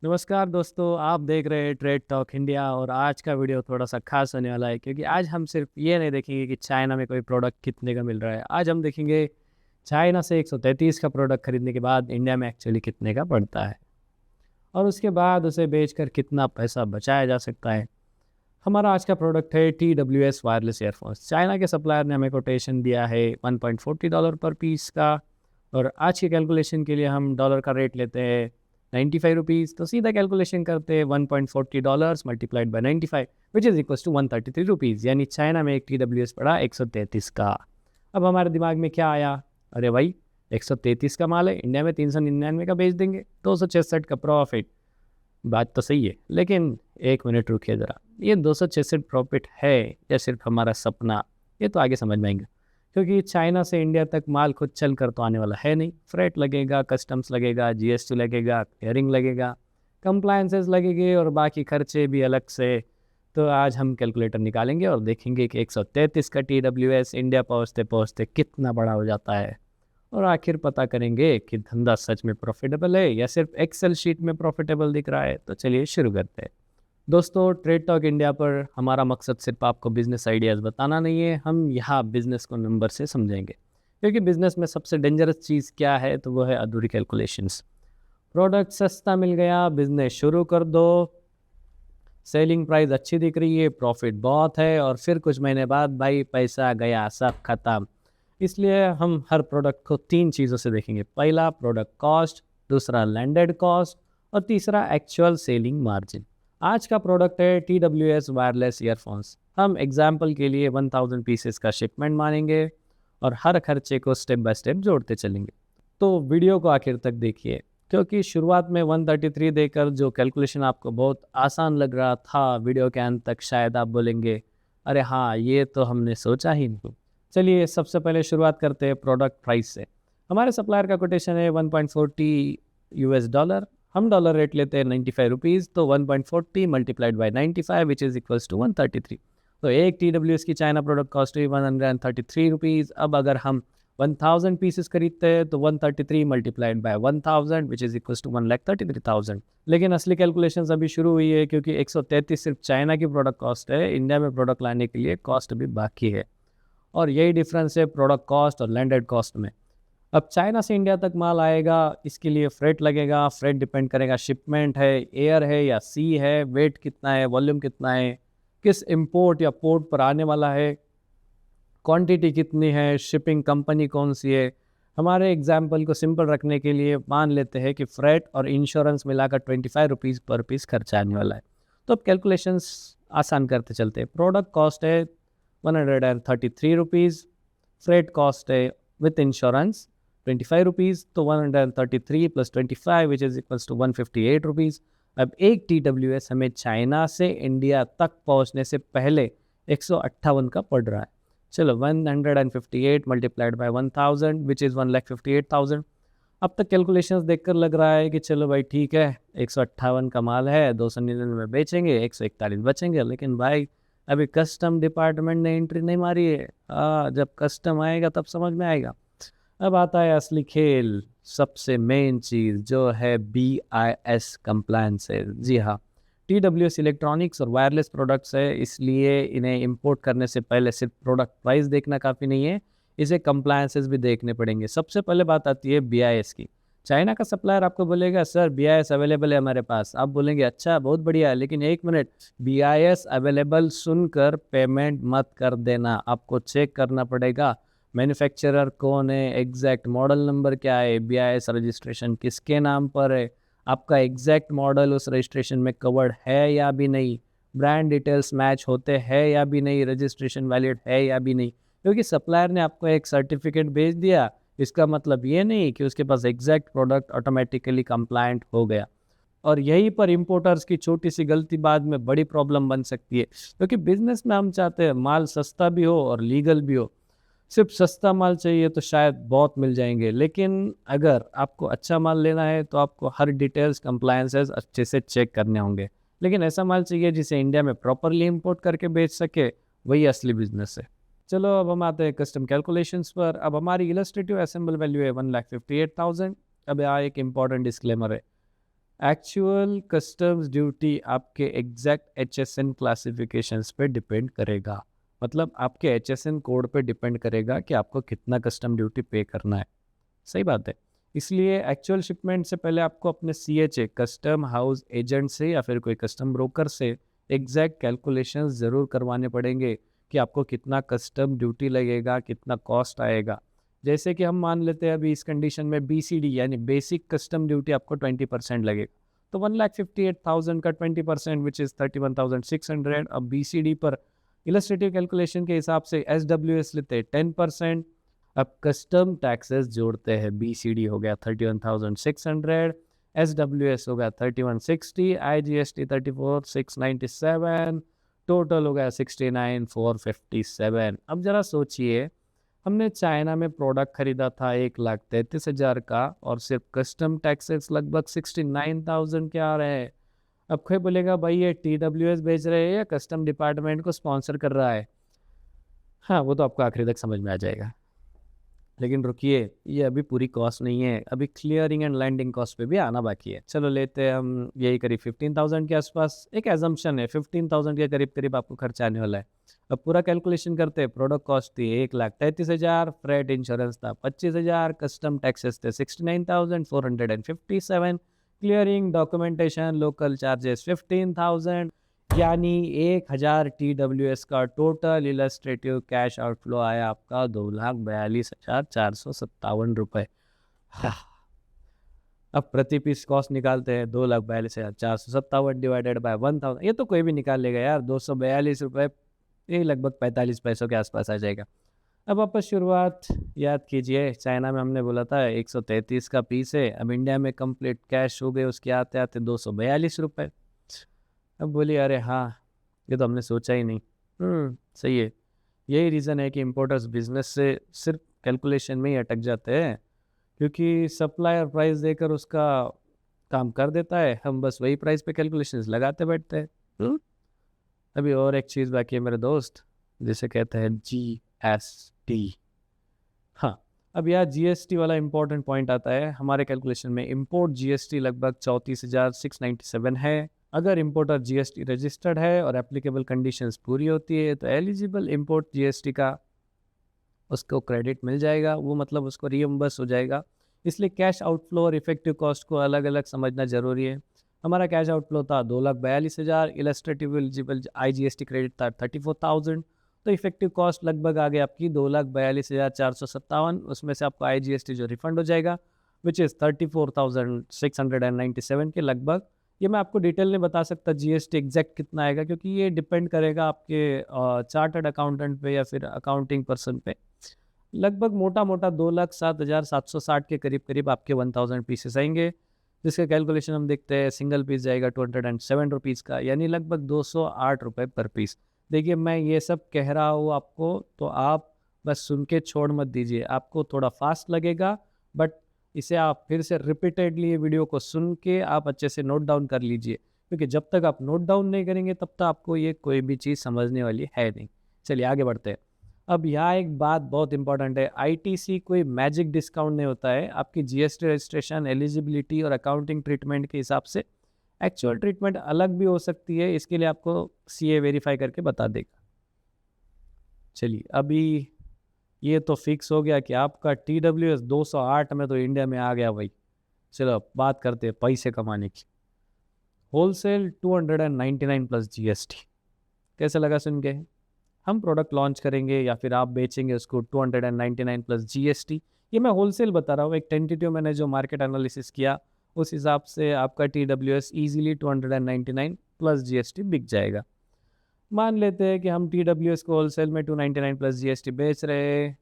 नमस्कार दोस्तों, आप देख रहे हैं ट्रेड टॉक इंडिया। और आज का वीडियो थोड़ा सा खास होने वाला है क्योंकि आज हम सिर्फ ये नहीं देखेंगे कि चाइना में कोई प्रोडक्ट कितने का मिल रहा है। आज हम देखेंगे चाइना से 133 का प्रोडक्ट खरीदने के बाद इंडिया में एक्चुअली कितने का पड़ता है और उसके बाद उसे बेचकर कितना पैसा बचाया जा सकता है। हमारा आज का प्रोडक्ट है TWS वायरलेस ईयरफोन्स। चाइना के सप्लायर ने हमें कोटेशन दिया है $1.40 पर पीस का। और आज के कैलकुलेशन के लिए हम डॉलर का रेट लेते हैं 95 रुपीज़। तो सीधा कैलकुलेशन करते हैं $1.40 multiplied by 95 which is equals to 133 rupees. यानी चाइना में एक TWS पड़ा 133 का। अब हमारे दिमाग में क्या आया, अरे भाई 133 का माल है, इंडिया में 399 का बेच देंगे, 266 का प्रॉफिट। बात तो सही है, लेकिन एक मिनट रुकिए ज़रा, ये 266 प्रॉफिट है या सिर्फ हमारा सपना, ये तो आगे समझ में आएंगे। क्योंकि चाइना से इंडिया तक माल खुद चल कर तो आने वाला है नहीं। फ्रेट लगेगा, कस्टम्स लगेगा, GST लगेगा, क्लियरिंग लगेगा, कंप्लायंसेस लगेंगे और बाकी खर्चे भी अलग से। तो आज हम कैलकुलेटर निकालेंगे और देखेंगे कि 133 का TWS इंडिया पहुँचते पहुँचते कितना बड़ा हो जाता है। और आखिर पता करेंगे कि धंधा सच में प्रॉफिटेबल है या सिर्फ एक्सेल शीट में प्रॉफिटेबल दिख रहा है। तो चलिए शुरू करते हैं। दोस्तों, ट्रेड टॉक इंडिया पर हमारा मकसद सिर्फ आपको बिजनेस आइडियाज़ बताना नहीं है, हम यहाँ बिजनेस को नंबर से समझेंगे। क्योंकि बिजनेस में सबसे डेंजरस चीज़ क्या है, तो वो है अधूरी कैलकुलेशंस। प्रोडक्ट सस्ता मिल गया, बिजनेस शुरू कर दो, सेलिंग प्राइस अच्छी दिख रही है, प्रॉफिट बहुत है, और फिर कुछ महीने बाद भाई पैसा गया, सब खत्म। इसलिए हम हर प्रोडक्ट को तीन चीज़ों से देखेंगे। पहला प्रोडक्ट कॉस्ट, दूसरा लैंडेड कॉस्ट, और तीसरा एक्चुअल सेलिंग मार्जिन। आज का प्रोडक्ट है TWS वायरलेस ईयरफोन्स। हम एग्जाम्पल के लिए 1000 पीसेस का शिपमेंट मानेंगे और हर खर्चे को स्टेप बाय स्टेप जोड़ते चलेंगे। तो वीडियो को आखिर तक देखिए, क्योंकि शुरुआत में 133 देकर जो कैलकुलेशन आपको बहुत आसान लग रहा था, वीडियो के अंत तक शायद आप बोलेंगे अरे हाँ, ये तो हमने सोचा ही नहीं। चलिए सबसे पहले शुरुआत करते हैं प्रोडक्ट प्राइस से। हमारे सप्लायर का कोटेशन है 1.40 US डॉलर। हम डॉलर रेट लेते हैं 95 रुपीज़। तो 1.40 multiplied by 95 which is equals to 133। तो एक TWS की चाइना प्रोडक्ट कॉस्ट हुई 133 रुपीज़। अब अगर हम 1000 पीसेस खरीदते हैं तो 133 multiplied by 1000 which is equals to 1,33,000। लेकिन असली कैलकुलेशंस अभी शुरू हुई है, क्योंकि 133 सिर्फ चाइना की प्रोडक्ट कॉस्ट है। इंडिया में प्रोडक्ट लाने के लिए कॉस्ट अभी बाकी है। और यही डिफरेंस है प्रोडक्ट कॉस्ट और लैंडेड कॉस्ट में। अब चाइना से इंडिया तक माल आएगा, इसके लिए फ्रेट लगेगा। फ्रेट डिपेंड करेगा शिपमेंट है, एयर है या सी है, वेट कितना है, वॉल्यूम कितना है, किस इंपोर्ट या पोर्ट पर आने वाला है, क्वांटिटी कितनी है, शिपिंग कंपनी कौन सी है। हमारे एग्जाम्पल को सिंपल रखने के लिए मान लेते हैं कि फ्रेट और इंश्योरेंस मिलाकर 25 रुपीज़ पर पीस खर्चा आने वाला है। तो अब कैलकुलेशंस आसान करते चलते हैं। प्रोडक्ट कॉस्ट है 133 रुपीज़, फ्रेट कॉस्ट है विथ इंश्योरेंस 25 रुपीज़। तो 133 plus 25 which is equals to 158 rupees. अब एक TWS हमें चाइना से इंडिया तक पहुंचने से पहले 158 का पड़ रहा है। चलो 158 मल्टीप्लाइड बाय 1000 विच इज़ 1,58,000। अब तक कैलकुलेशंस देखकर लग रहा है कि चलो भाई ठीक है, 158 का माल है, 299 बेचेंगे, 141 बचेंगे। लेकिन भाई अभी कस्टम डिपार्टमेंट ने एंट्री नहीं मारी है। जब कस्टम आएगा तब समझ में आएगा। अब आता है असली खेल, सबसे मेन चीज़ जो है BIS कंप्लायंस है। जी हाँ, TWS इलेक्ट्रॉनिक्स और वायरलेस प्रोडक्ट्स है, इसलिए इन्हें इंपोर्ट करने से पहले सिर्फ प्रोडक्ट प्राइस देखना काफ़ी नहीं है, इसे कंप्लायंसेस भी देखने पड़ेंगे। सबसे पहले बात आती है BIS की। चाइना का सप्लायर आपको बोलेगा सर BIS अवेलेबल है हमारे पास। आप बोलेंगे अच्छा बहुत बढ़िया, लेकिन एक मिनट, BIS अवेलेबल सुनकर पेमेंट मत कर देना। आपको चेक करना पड़ेगा मैन्युफैक्चरर कौन है, एग्जैक्ट मॉडल नंबर क्या है, BIS रजिस्ट्रेशन किसके नाम पर है, आपका एग्जैक्ट मॉडल उस रजिस्ट्रेशन में कवर्ड है या भी नहीं, ब्रांड डिटेल्स मैच होते हैं या भी नहीं, रजिस्ट्रेशन वैलिड है या भी नहीं। क्योंकि सप्लायर ने आपको एक सर्टिफिकेट भेज दिया, इसका मतलब ये नहीं कि उसके पास एग्जैक्ट प्रोडक्ट ऑटोमेटिकली कंप्लायंट हो गया। और यहीं पर इंपोर्टर्स की छोटी सी गलती बाद में बड़ी प्रॉब्लम बन सकती है। क्योंकि बिजनेस में हम चाहते हैं माल सस्ता भी हो और लीगल भी हो। सिर्फ सस्ता माल चाहिए तो शायद बहुत मिल जाएंगे, लेकिन अगर आपको अच्छा माल लेना है तो आपको हर डिटेल्स कंप्लायंसेस अच्छे से चेक करने होंगे। लेकिन ऐसा माल चाहिए जिसे इंडिया में प्रॉपरली इंपोर्ट करके बेच सके, वही असली बिजनेस है। चलो अब हम आते हैं कस्टम कैलकुलेशंस पर। अब हमारी इलस्ट्रेटिव असेंबल वैल्यू है 1,58,000। अब यहाँ एक इंपॉर्टेंट डिस्क्लेमर है, एक्चुअल कस्टम्स ड्यूटी आपके एग्जैक्ट HSN क्लासिफिकेशंस पे डिपेंड करेगा, मतलब आपके HSN कोड पे डिपेंड करेगा कि आपको कितना कस्टम ड्यूटी पे करना है। सही बात है। इसलिए एक्चुअल शिपमेंट से पहले आपको अपने CHA कस्टम हाउस एजेंट से या फिर कोई कस्टम ब्रोकर से एग्जैक्ट कैलकुलेशंस ज़रूर करवाने पड़ेंगे कि आपको कितना कस्टम ड्यूटी लगेगा, कितना कॉस्ट आएगा। जैसे कि हम मान लेते हैं अभी इस कंडीशन में BCD यानी बेसिक कस्टम ड्यूटी आपको 20% लगेगा, तो 1,58,000 का 20% विच इज़ 31,600। अब BCD पर इलस्ट्रेटिव कैलकुलेशन के हिसाब से SWS लेते हैं 10%। अब कस्टम टैक्सेस जोड़ते हैं, BCD हो गया 31,600, SWS हो गया 3160, IGST 34,697, टोटल हो गया 69,457। अब ज़रा सोचिए, हमने चाइना में प्रोडक्ट खरीदा था 1,33,000 का और सिर्फ कस्टम टैक्सेस लगभग 69,000 के आ रहे हैं। अब कोई बोलेगा भाई ये TWS बेच रहे हैं या कस्टम डिपार्टमेंट को स्पॉन्सर कर रहा है। हाँ, वो तो आपको आखिरी तक समझ में आ जाएगा। लेकिन रुकिए, ये अभी पूरी कॉस्ट नहीं है, अभी क्लियरिंग एंड लैंडिंग कॉस्ट पे भी आना बाकी है। चलो लेते हैं हम यही करीब 15,000 के आसपास, एक एजम्पशन है 15,000 के करीब करीब आपको खर्चा आने वाला है। अब पूरा कैलकुलेशन करते हैं। प्रोडक्ट कॉस्ट थी 1,33,000, फ्रेट इंश्योरेंस था 25,000, कस्टम टैक्सेस थे 69,457, क्लियरिंग डॉक्यूमेंटेशन लोकल चार्जेस 15,000, यानी 1,000 TWS का टोटल इलस्ट्रेटिव कैश आउटफ्लो आया आपका 2,42,457 रुपये। अब प्रति पीस कॉस्ट निकालते हैं, 2,42,457 डिवाइडेड बाय 1,000, ये तो कोई भी निकाल लेगा यार, 242 रुपये, ये लगभग 45 पैसों के आसपास आ जाएगा। अब आप शुरुआत याद कीजिए, चाइना में हमने बोला था 133 का पीस है, अब इंडिया में कंप्लीट कैश हो गए उसके आते आते 242 रुपये। अब बोलिए अरे हाँ, ये तो हमने सोचा ही नहीं। सही है, यही रीज़न है कि इम्पोर्टर्स बिजनेस से सिर्फ कैलकुलेशन में ही अटक जाते हैं, क्योंकि सप्लायर प्राइस देकर उसका काम कर देता है, हम बस वही प्राइस पे कैलकुलेशंस लगाते बैठते हैं। अभी और एक चीज़ बाकी है मेरे दोस्त, जिसे कहते हैं GST। हाँ, अब यहाँ GST वाला इम्पोर्टेंट पॉइंट आता है हमारे कैलकुलेशन में। इम्पोर्ट GST लगभग 34,697 है। अगर इम्पोर्टर GST रजिस्टर्ड है और एप्लीकेबल कंडीशंस पूरी होती है तो एलिजिबल इम्पोर्ट GST का उसको क्रेडिट मिल जाएगा, वो मतलब उसको रीइंबर्स हो जाएगा। इसलिए कैश आउटफ्लो और इफेक्टिव कॉस्ट को अलग अलग समझना ज़रूरी है। हमारा कैश आउटफ्लो था 2,42,000, इलस्ट्रेटिव एलिजिबल IGST क्रेडिट था 34,000, तो इफेक्टिव कॉस्ट लगभग आ गई आपकी 2,42,457। उसमें से आपको IGST जो रिफंड हो जाएगा विच इज़ 34,697 के लगभग। ये मैं आपको डिटेल नहीं बता सकता GST एग्जैक्ट कितना आएगा, क्योंकि ये डिपेंड करेगा आपके चार्टर्ड अकाउंटेंट पे या फिर अकाउंटिंग पर्सन पे। लगभग मोटा मोटा 2,07,760 के करीब करीब आपके 1,000 पीसेस आएंगे, जिसका कैलकुलेशन हम देखते हैं। सिंगल पीस जाएगा 207 रुपीज़ का, यानी लगभग 208 रुपये पर पीस। देखिए मैं ये सब कह रहा हूँ आपको, तो आप बस सुन के छोड़ मत दीजिए, आपको थोड़ा फास्ट लगेगा, बट इसे आप फिर से रिपीटेडली वीडियो को सुन के आप अच्छे से नोट डाउन कर लीजिए, क्योंकि जब तक आप नोट डाउन नहीं करेंगे तब तक आपको ये कोई भी चीज़ समझने वाली है नहीं। चलिए आगे बढ़ते हैं। अब यहाँ एक बात बहुत इंपॉर्टेंट है, ITC कोई मैजिक डिस्काउंट नहीं होता है। आपकी GST रजिस्ट्रेशन, एलिजिबिलिटी और अकाउंटिंग ट्रीटमेंट के हिसाब से एक्चुअल ट्रीटमेंट अलग भी हो सकती है, इसके लिए आपको CA वेरीफाई करके बता देगा। चलिए अभी ये तो फिक्स हो गया कि आपका TWS 208 में तो इंडिया में आ गया भाई। चलो बात करते हैं पैसे कमाने की। होलसेल 299 प्लस GST, कैसे लगा सुन के? हम प्रोडक्ट लॉन्च करेंगे या फिर आप बेचेंगे उसको 299 प्लस GST। ये मैं होलसेल बता रहा हूँ, एक टेंटेटिव मैंने जो मार्केट एनालिसिस किया उस हिसाब से आपका TWS ईजिली 299 प्लस GST बिक जाएगा। मान लेते हैं कि हम TWS को होलसेल में 299 प्लस GST बेच रहे हैं।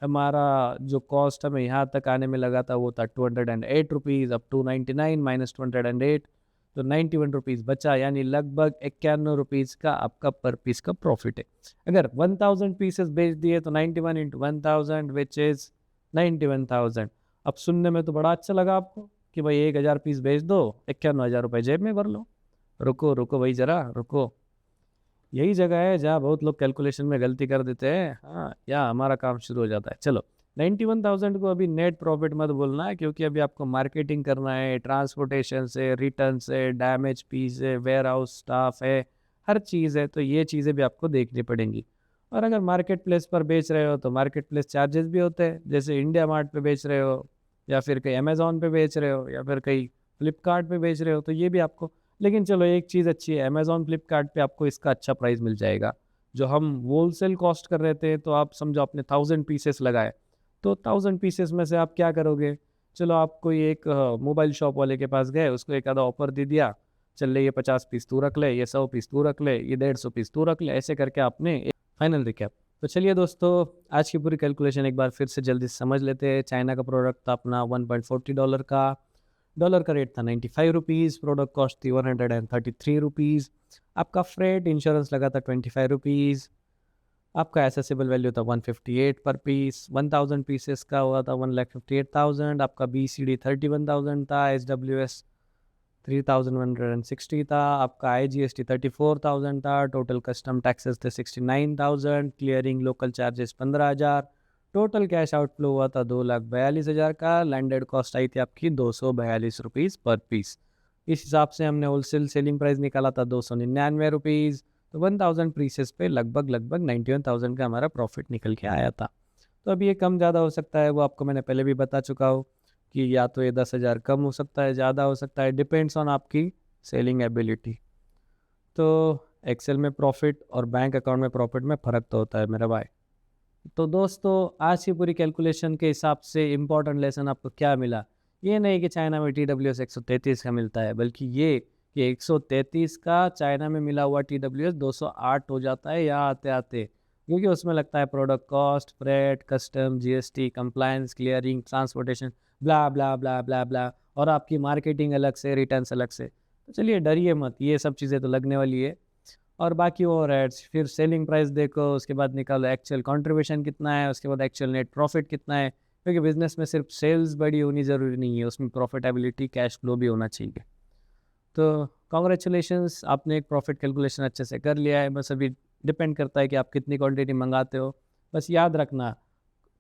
हमारा जो कॉस्ट हमें यहाँ तक आने में लगा था वो था 208 रुपीज़। अब 299 माइनस 208 तो 91 रुपीज़ बचा, यानी लगभग 91 रुपीज़ का आपका पर पीस का प्रॉफिट है। अगर 1000 पीसेस बेच दिए तो 91 इंटू 1000 विच इज़ 91,000। अब सुनने में तो बड़ा अच्छा लगा आपको कि भाई 1000 पीस बेच दो, 91,000 रुपये जेब में भर लो। रुको रुको भाई ज़रा रुको, यही जगह है जहाँ बहुत लोग कैलकुलेशन में गलती कर देते हैं। हाँ, या हमारा काम शुरू हो जाता है। चलो 91,000 को अभी नेट प्रॉफिट मत बोलना है, क्योंकि अभी आपको मार्केटिंग करना है, ट्रांसपोर्टेशन से, रिटर्न से, डैमेज पीस है, वेयर हाउस स्टाफ है, हर चीज़ है, तो ये चीज़ें भी आपको देखनी पड़ेंगी। और अगर मार्केट प्लेस पर बेच रहे हो तो मार्केट प्लेस चार्जेस भी होते हैं, जैसे इंडिया मार्ट पे बेच रहे हो या फिर कहीं अमेज़ॉन पे बेच रहे हो या फिर कहीं फ्लिपकार्ट पे बेच रहे हो, तो ये भी आपको। लेकिन चलो एक चीज़ अच्छी है, अमेज़ॉन फ्लिपकार्ट पे आपको इसका अच्छा प्राइस मिल जाएगा। जो हम होलसेल कॉस्ट कर रहे थे, तो आप समझो आपने 1000 पीसेस लगाए, तो 1000 पीसेस में से आप क्या करोगे? चलो आप कोई एक मोबाइल शॉप वाले के पास गए, उसको एक आधा ऑफ़र दे दिया, चल ले ये 50 पीस तू रख ले, ये 100 पीस तू रख ले, ये 150 पीस तू रख ले, ऐसे करके आपने एक फाइनल रिकैप। तो चलिए दोस्तों, आज की पूरी कैलकुलेशन एक बार फिर से जल्दी से समझ लेते हैं। चाइना का प्रोडक्ट था अपना $1.40 का, डॉलर का रेट था 95 रुपीज़, प्रोडक्ट कॉस्ट थी 133 रुपीज़, आपका फ्रेट इंश्योरेंस लगा था 25 रुपीज़, आपका एसेसिबल वैल्यू था 158 पर पीस, 1000 पीसेस का हुआ था 1,58,000, आपका BCD 31,000 था, SWS 3,160 था, आपका IGST 34,000 था, टोटल कस्टम टैक्सेस थे 69,000, clearing local charges 15,000, total cash outflow हुआ था 2,42,000 का, लैंडेड कॉस्ट आई थी आपकी 242 रुपीज़ पर पीस। इस हिसाब से हमने होलसेल सेलिंग प्राइस निकाला था 299 रुपीज़, तो 1000 पीसेस पे लगभग 91,000 का हमारा प्रॉफिट निकल के आया था। तो अब ये कम ज़्यादा हो सकता है, वो आपको मैंने पहले भी बता चुका हूँ कि या तो ये 10,000 कम हो सकता है, ज़्यादा हो सकता है, डिपेंड्स ऑन आपकी सेलिंग एबिलिटी। तो एक्सेल में प्रॉफिट और बैंक अकाउंट में प्रॉफिट में फ़र्क तो होता है मेरा भाई। तो दोस्तों, आज की पूरी कैलकुलेशन के हिसाब से इम्पोर्टेंट लेसन आपको क्या मिला? ये नहीं कि चाइना में TWS 133 का मिलता है, बल्कि ये कि 133 का चाइना में मिला हुआ TWS 208 हो जाता है यहाँ आते-आते, क्योंकि उसमें लगता है product cost, freight, custom, GST, compliance, clearing, transportation, blah blah blah blah blah, और आपकी मार्केटिंग अलग से, रिटर्न्स अलग से। तो चलिए डरिए मत, ये सब चीज़ें तो लगने वाली है। और बाकी ओवरहेड्स, फिर सेलिंग प्राइस देखो, उसके बाद निकालो एक्चुअल कंट्रीब्यूशन कितना है, उसके बाद एक्चुअल नेट प्रॉफिट कितना है, क्योंकि बिजनेस में सिर्फ सेल्स बड़ी होनी ज़रूरी नहीं है, उसमें प्रॉफिटेबिलिटी, कैश फ्लो भी होना चाहिए। तो कॉन्ग्रेचुलेशंस, आपने एक प्रॉफिट कैलकुलेशन अच्छे से कर लिया है। बस अभी डिपेंड करता है कि आप कितनी क्वांटिटी मंगाते हो। बस याद रखना,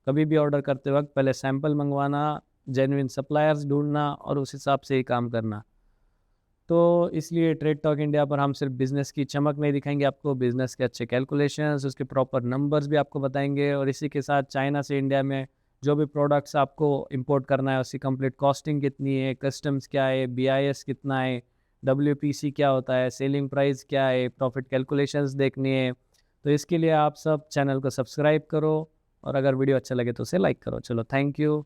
कभी भी ऑर्डर करते वक्त पहले सैंपल मंगवाना, जेन्युइन सप्लायर्स ढूंढना और उस हिसाब से ही काम करना। तो इसलिए ट्रेड टॉक इंडिया पर हम सिर्फ बिज़नेस की चमक नहीं दिखाएंगे आपको, बिज़नेस के अच्छे कैलकुलेशंस, उसके प्रॉपर नंबर्स भी आपको बताएंगे, और इसी के साथ चाइना से इंडिया में जो भी प्रोडक्ट्स आपको इंपोर्ट करना है उसकी कंप्लीट कॉस्टिंग कितनी है, कस्टम्स क्या है, BIS कितना है, WPC क्या होता है, सेलिंग प्राइस क्या है, प्रॉफिट कैलकुलेशंस देखनी है। तो इसके लिए आप सब चैनल को सब्सक्राइब करो, और अगर वीडियो अच्छा लगे तो उसे लाइक करो। चलो, थैंक यू।